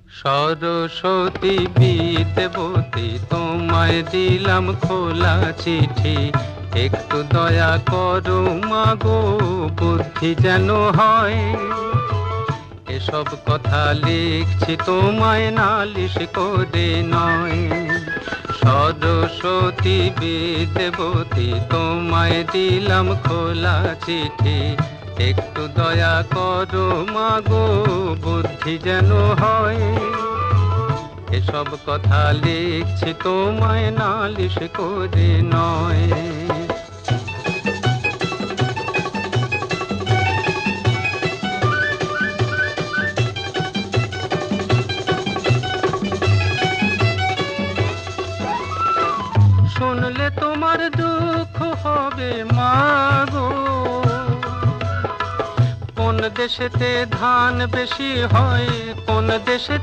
সরস্বতী বিদ্যাবতী তোমায় দিলাম খোলা চিঠি, একটু দয়া করো মাগো বুদ্ধি যেন হয়। এসব কথা লিখছি তোমায় নালিশ করে নয়। সরস্বতী বিদ্যাবতী তোমায় দিলাম খোলা চিঠি, একটু দয়া করো মাগো বুদ্ধি যেন হয়। এসব কথা লিখছি তোমায় নালিশ করে নয়। শুনলে তোমার দুঃখ হবে মাগো, কোন দেশেতে ধান বেশি হয়, কোন দেশে